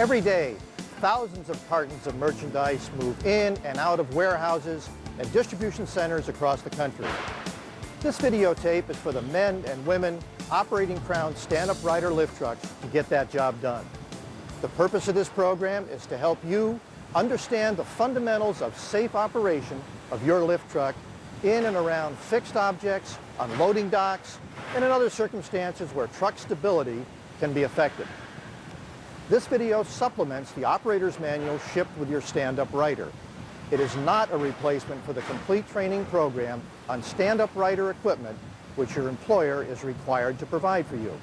Every day, thousands of cartons of merchandise move in and out of warehouses and distribution centers across the country. This videotape is for the men and women operating Crown's stand-up rider lift trucks to get that job done. The purpose of this program is to help you understand the fundamentals of safe operation of your lift truck in and around fixed objects, unloading docks, and in other circumstances where truck stability can be affected. This video supplements the operator's manual shipped with your stand-up rider. It is not a replacement for the complete training program on stand-up rider equipment which your employer is required to provide for you.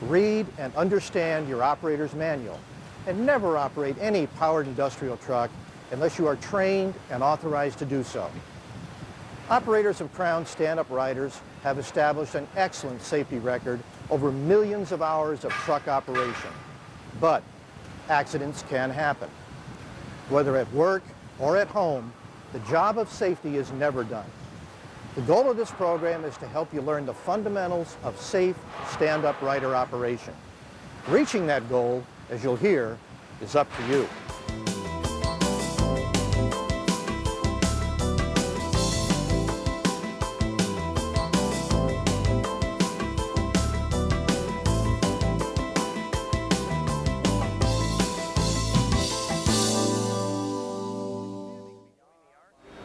Read and understand your operator's manual and never operate any powered industrial truck unless you are trained and authorized to do so. Operators of Crown stand-up riders have established an excellent safety record over millions of hours of truck operation. But accidents can happen. Whether at work or at home, the job of safety is never done. The goal of this program is to help you learn the fundamentals of safe stand-up rider operation. Reaching that goal, as you'll hear, is up to you.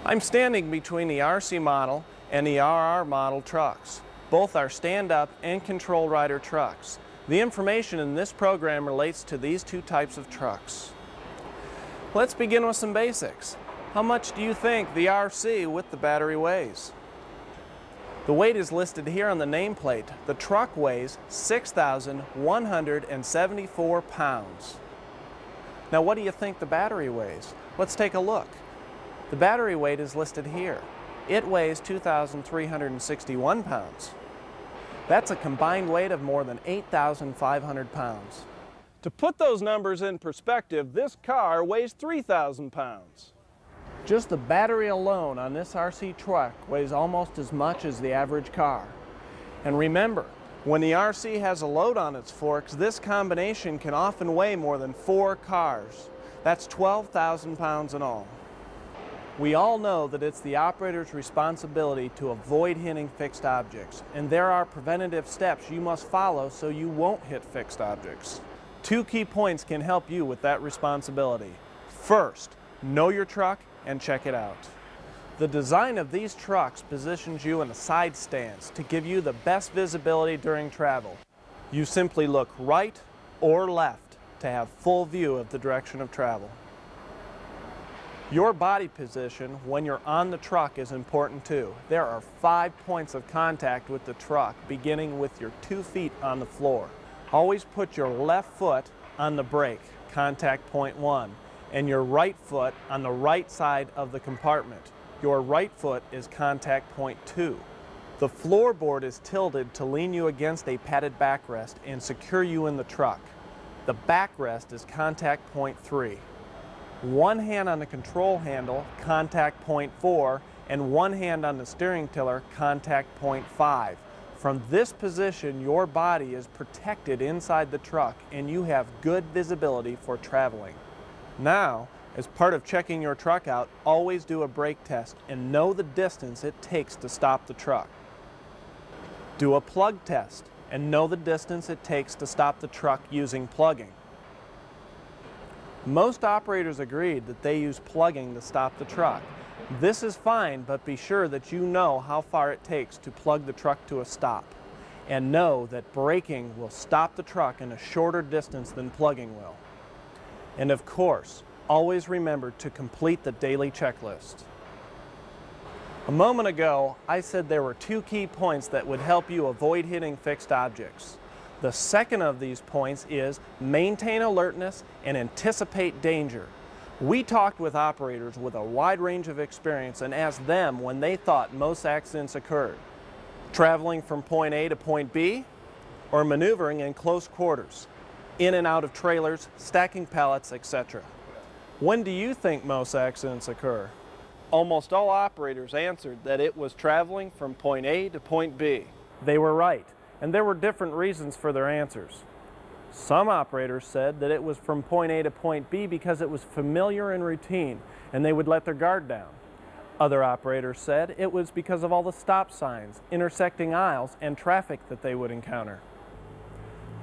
I'm standing between the RC model and the RR model trucks. Both are stand-up and control rider trucks. The information in this program relates to these two types of trucks. Let's begin with some basics. How much do you think the RC with the battery weighs? The weight is listed here on the nameplate. The truck weighs 6,174 pounds. Now what do you think the battery weighs? Let's take a look. The battery weight is listed here. It weighs 2,361 pounds. That's a combined weight of more than 8,500 pounds. To put those numbers in perspective, this car weighs 3,000 pounds. Just the battery alone on this RC truck weighs almost as much as the average car. And remember, when the RC has a load on its forks, this combination can often weigh more than 4 cars. That's 12,000 pounds in all. We all know that it's the operator's responsibility to avoid hitting fixed objects, and there are preventative steps you must follow so you won't hit fixed objects. 2 key points can help you with that responsibility. First, know your truck and check it out. The design of these trucks positions you in a side stance to give you the best visibility during travel. You simply look right or left to have full view of the direction of travel. Your body position when you're on the truck is important too. There are 5 points of contact with the truck, beginning with your 2 feet on the floor. Always put your left foot on the brake, contact point 1, and your right foot on the right side of the compartment. Your right foot is contact point 2. The floorboard is tilted to lean you against a padded backrest and secure you in the truck. The backrest is contact point 3. One hand on the control handle, contact point 4, and one hand on the steering tiller, contact point 5. From this position, your body is protected inside the truck and you have good visibility for traveling. Now, as part of checking your truck out, always do a brake test and know the distance it takes to stop the truck. Do a plug test and know the distance it takes to stop the truck using plugging. Most operators agreed that they use plugging to stop the truck. This is fine, but be sure that you know how far it takes to plug the truck to a stop. And know that braking will stop the truck in a shorter distance than plugging will. And of course, always remember to complete the daily checklist. A moment ago, I said there were 2 key points that would help you avoid hitting fixed objects. The second of these points is maintain alertness and anticipate danger. We talked with operators with a wide range of experience and asked them when they thought most accidents occurred. Traveling from point A to point B, or maneuvering in close quarters, in and out of trailers, stacking pallets, etc. When do you think most accidents occur? Almost all operators answered that it was traveling from point A to point B. They were right, and there were different reasons for their answers. Some operators said that it was from point A to point B because it was familiar and routine, and they would let their guard down. Other operators said it was because of all the stop signs, intersecting aisles, and traffic that they would encounter.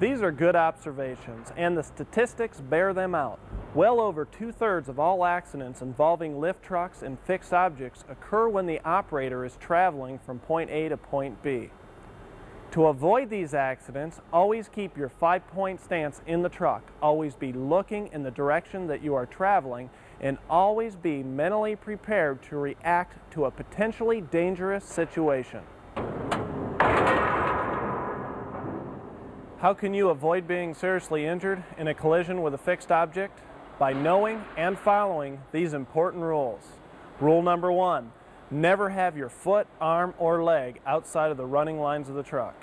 These are good observations, and the statistics bear them out. Well over 2/3 of all accidents involving lift trucks and fixed objects occur when the operator is traveling from point A to point B. To avoid these accidents, always keep your 5-point stance in the truck, always be looking in the direction that you are traveling, and always be mentally prepared to react to a potentially dangerous situation. How can you avoid being seriously injured in a collision with a fixed object? By knowing and following these important rules. Rule number 1, never have your foot, arm, or leg outside of the running lines of the truck.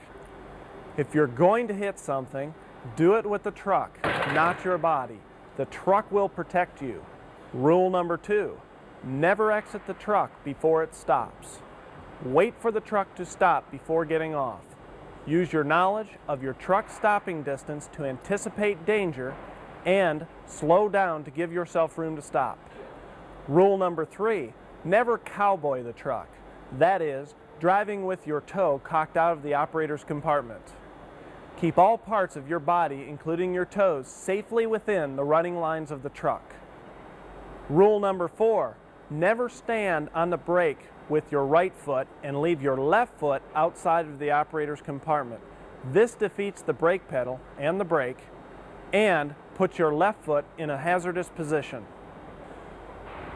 If you're going to hit something, do it with the truck, not your body. The truck will protect you. Rule number 2, never exit the truck before it stops. Wait for the truck to stop before getting off. Use your knowledge of your truck's stopping distance to anticipate danger and slow down to give yourself room to stop. Rule number 3, never cowboy the truck. That is, driving with your toe cocked out of the operator's compartment. Keep all parts of your body, including your toes, safely within the running lines of the truck. Rule number 4, never stand on the brake with your right foot and leave your left foot outside of the operator's compartment. This defeats the brake pedal and the brake and puts your left foot in a hazardous position.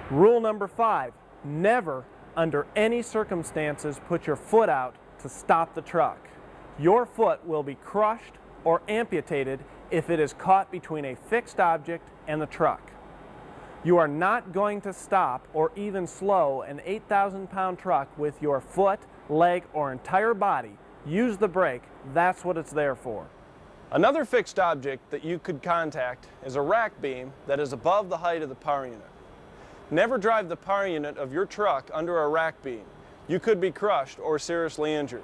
Rule number 5, never, under any circumstances, put your foot out to stop the truck. Your foot will be crushed or amputated if it is caught between a fixed object and the truck. You are not going to stop or even slow an 8,000-pound truck with your foot, leg, or entire body. Use the brake. That's what it's there for. Another fixed object that you could contact is a rack beam that is above the height of the power unit. Never drive the power unit of your truck under a rack beam. You could be crushed or seriously injured.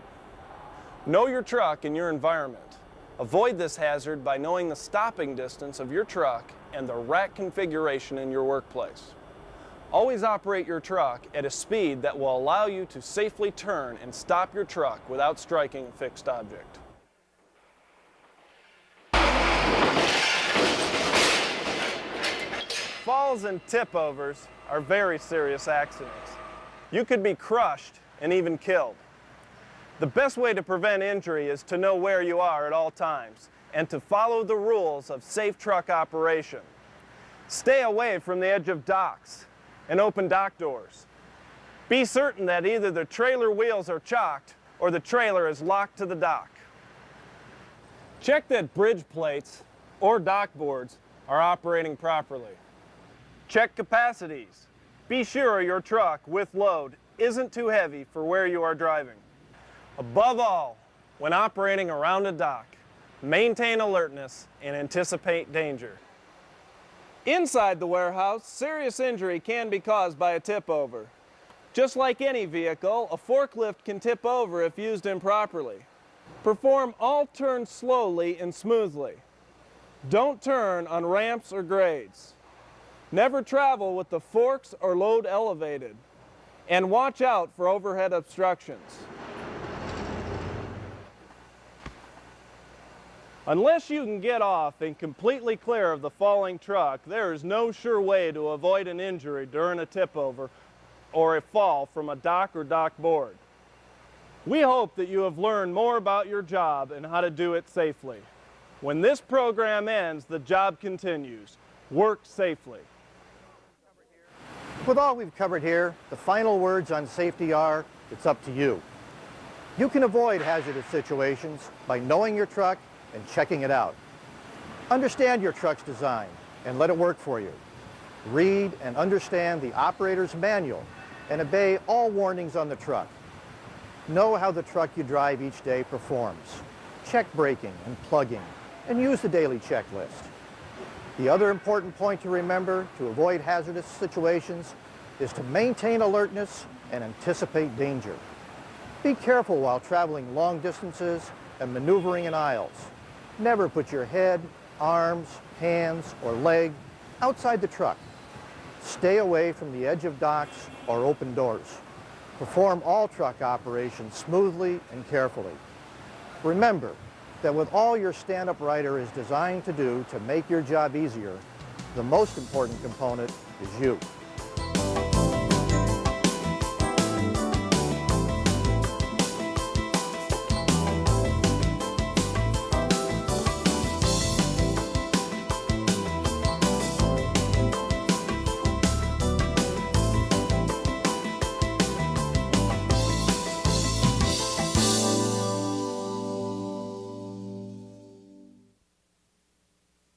Know your truck and your environment. Avoid this hazard by knowing the stopping distance of your truck and the rack configuration in your workplace. Always operate your truck at a speed that will allow you to safely turn and stop your truck without striking a fixed object. Falls and tip-overs are very serious accidents. You could be crushed and even killed. The best way to prevent injury is to know where you are at all times and to follow the rules of safe truck operation. Stay away from the edge of docks and open dock doors. Be certain that either the trailer wheels are chocked or the trailer is locked to the dock. Check that bridge plates or dock boards are operating properly. Check capacities. Be sure your truck with load isn't too heavy for where you are driving. Above all, when operating around a dock, maintain alertness and anticipate danger. Inside the warehouse, serious injury can be caused by a tip-over. Just like any vehicle, a forklift can tip over if used improperly. Perform all turns slowly and smoothly. Don't turn on ramps or grades. Never travel with the forks or load elevated. And watch out for overhead obstructions. Unless you can get off and completely clear of the falling truck, there is no sure way to avoid an injury during a tip-over or a fall from a dock or dock board. We hope that you have learned more about your job and how to do it safely. When this program ends, the job continues. Work safely. With all we've covered here, the final words on safety are, it's up to you. You can avoid hazardous situations by knowing your truck and checking it out. Understand your truck's design and let it work for you. Read and understand the operator's manual and obey all warnings on the truck. Know how the truck you drive each day performs. Check braking and plugging and use the daily checklist. The other important point to remember to avoid hazardous situations is to maintain alertness and anticipate danger. Be careful while traveling long distances and maneuvering in aisles. Never put your head, arms, hands, or leg outside the truck. Stay away from the edge of docks or open doors. Perform all truck operations smoothly and carefully. Remember that with all your stand-up rider is designed to do to make your job easier, the most important component is you.